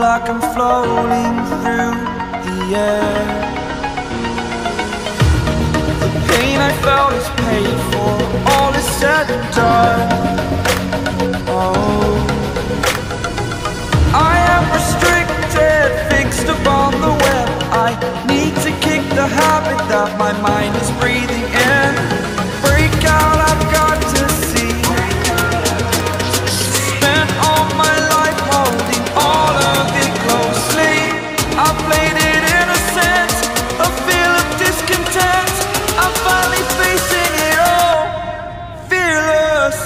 like I'm floating through the air. The pain I felt is paid for, all is said and done. Oh, I am restricted, fixed upon the web. I need to kick the habit that my mind is breathing in. Break out, I've got to see. Spent all my life holding all of it closely. I played it innocent, a feel of discontent. I'm finally facing it all, fearless.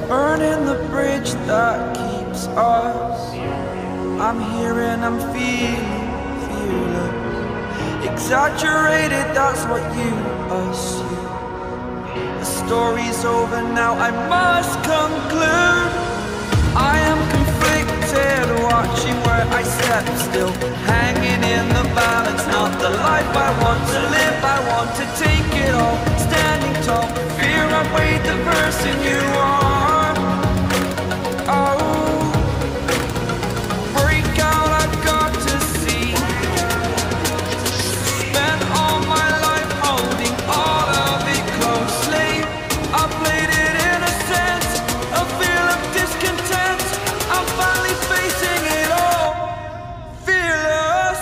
Burning the bridge that keeps us. I'm here and I'm feeling fearless. Exaggerated, that's what you assume. The story's over now, I must conclude. I am conflicted, watching where I step still, hanging in the balance. Not the life I want to live, I want to take it all. Standing tall, fear I weighed the person you are. Oh, break out, I've got to see. Spent all my life holding all of it closely. I played it innocent, a feel of discontent. I'm finally facing it all, fearless.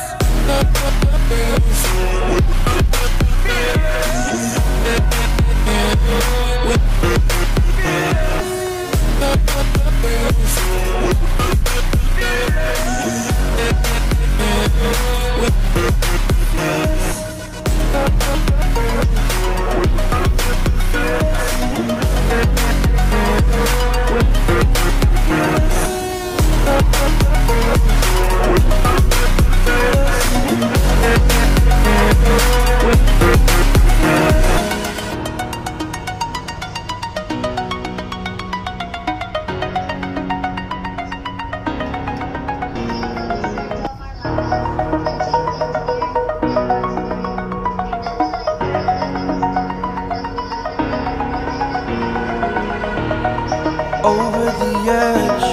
Over the edge,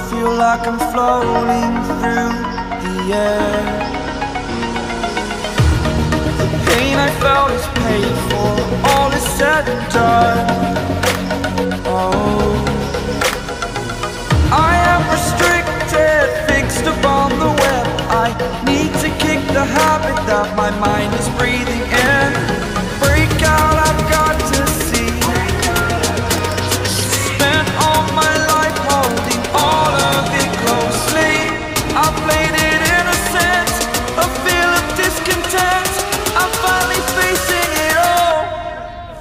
feel like I'm floating through the air. The pain I felt is paid for, all is said and done. Oh, I am restricted, fixed upon the web. I need to kick the habit that my mind is breathing in. Break out, I've got to see. Spent all my life holding all of it closely. I played it innocent, a feel of discontent. I'm finally facing it all,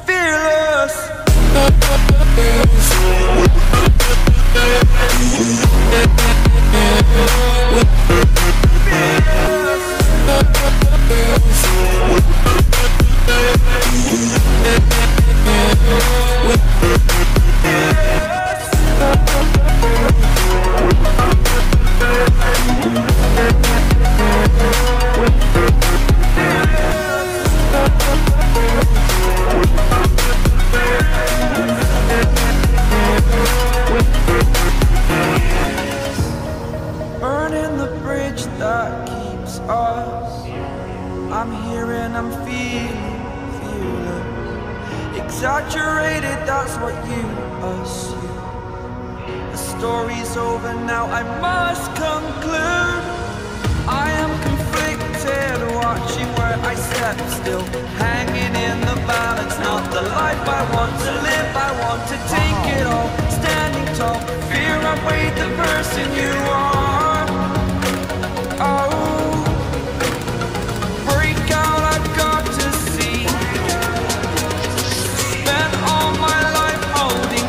fearless. Burning the bridge that keeps us. I'm here and I'm feeling fearless. Exaggerated, that's what you assume. The story's over now, I must conclude. I am conflicted, watching where I step still, hanging in the balance. Not the life I want to live, I want to take it all. Standing tall, fear I weighed the person you are. Oh, break out, I've got to see. Spent all my life holding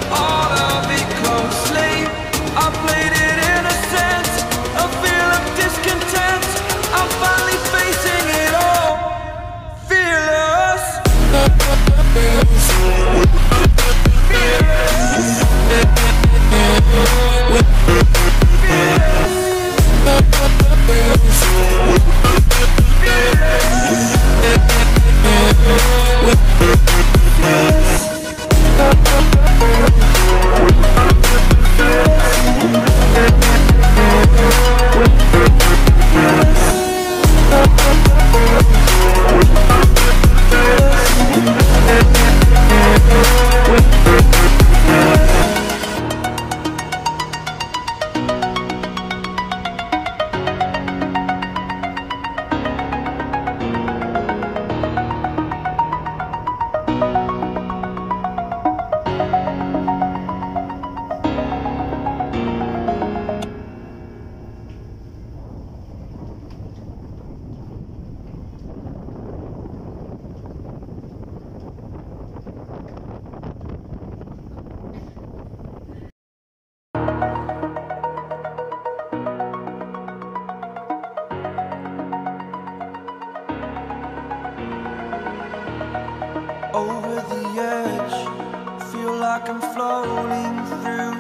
I'm floating through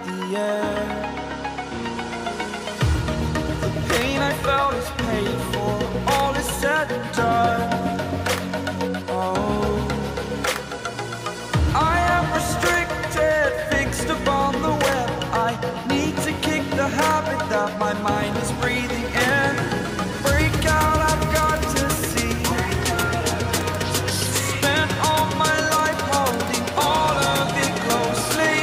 the air. The pain I felt is paid for, all is said and done. Oh, I am restricted, fixed upon the web. I need to kick the habit that my mind is breathing in. Break out, I've got to see. Spent all my life holding all of it closely.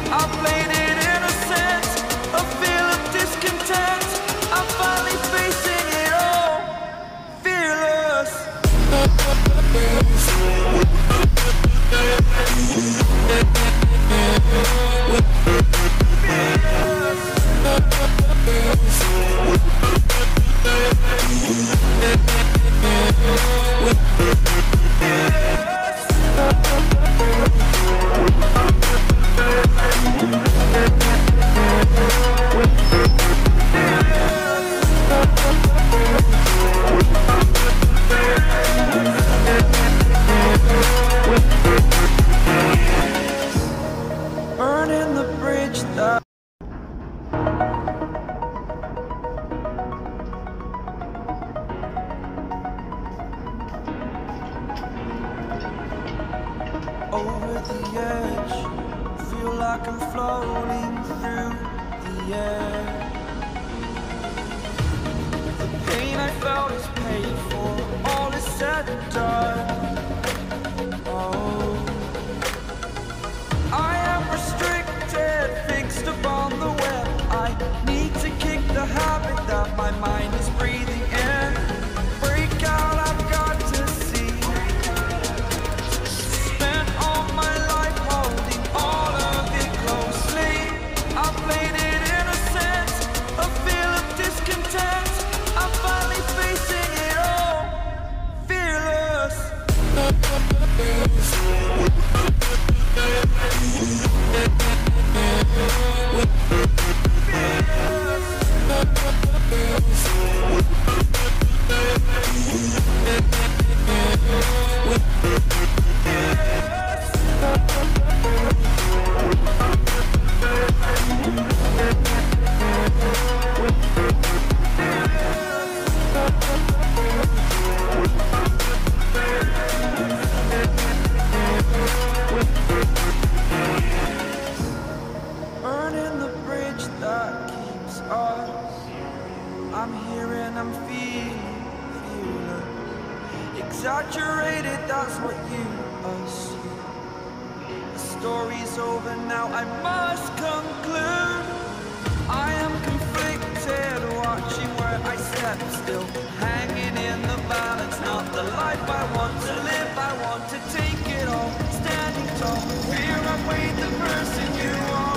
I played it innocent, a feel of discontent. I'm finally facing it all, fearless. Burning the bridge that over the edge, feel like I'm floating through the air. The pain I felt is paid for, all is said and done. Oh, I am restricted, fixed upon the web. I need to kick the habit that my mind is breathing in. Break out, I've got to see. Spent all my life holding all of it closely. I played it innocent, a feel of discontent. I'm finally facing it all, fearless. Burning the bridge that keeps us. I'm here and I'm feeling fearless. Exaggerated, that's what you assume. The story's over now, I must conclude. I am conflicted, watching where I step still, hanging in the balance. Not the life I want to live, I want to take it all. Standing tall, fear I've weighed the person you are.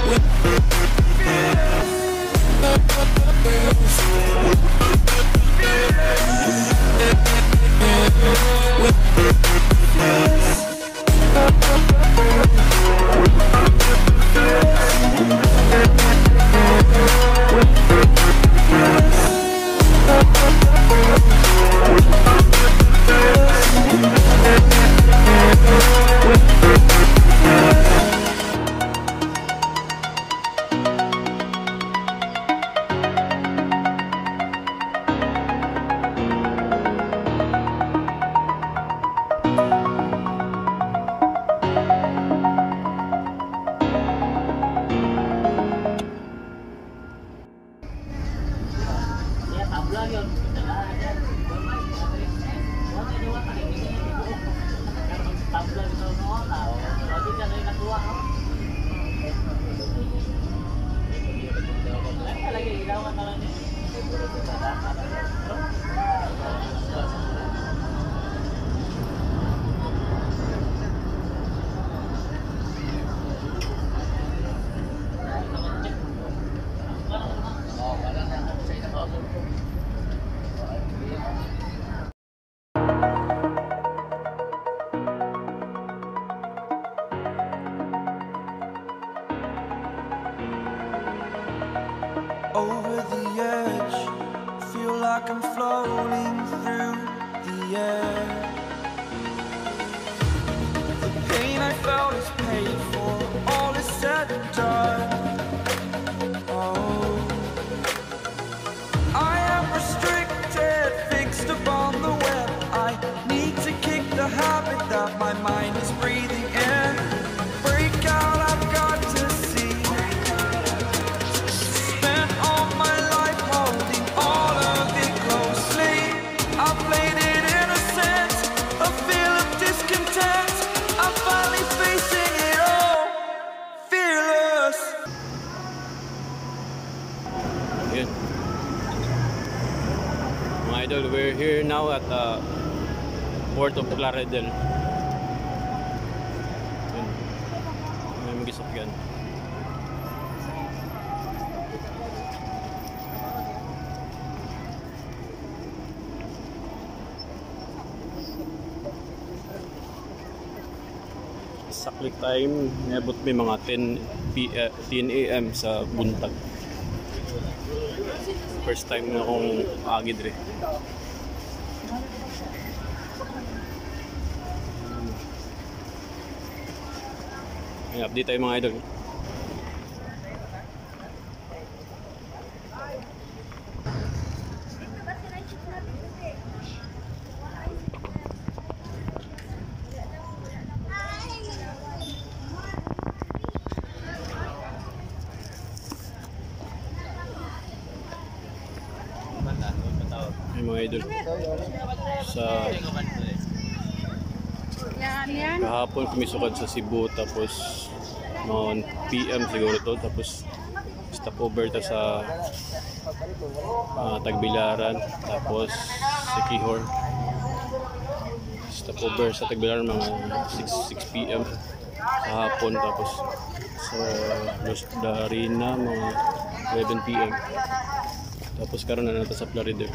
With here now at Port of Plaridel. Yun. May magisakyan. Sakli time, nabot may mga 10 a.m. sa buntag. First time na akong agid rin. May update tayo mga idol. Ay mga idol, sa kahapon kumisukad sa Cebu, tapos mga 1 PM siguro to, tapos stopover ta sa Tagbilaran, tapos Siquijor, stopover sa Tagbilaran mga 6 PM kahapon, tapos sa Los Darina mga 11 PM. Tapos karon na nato sa Plaridel.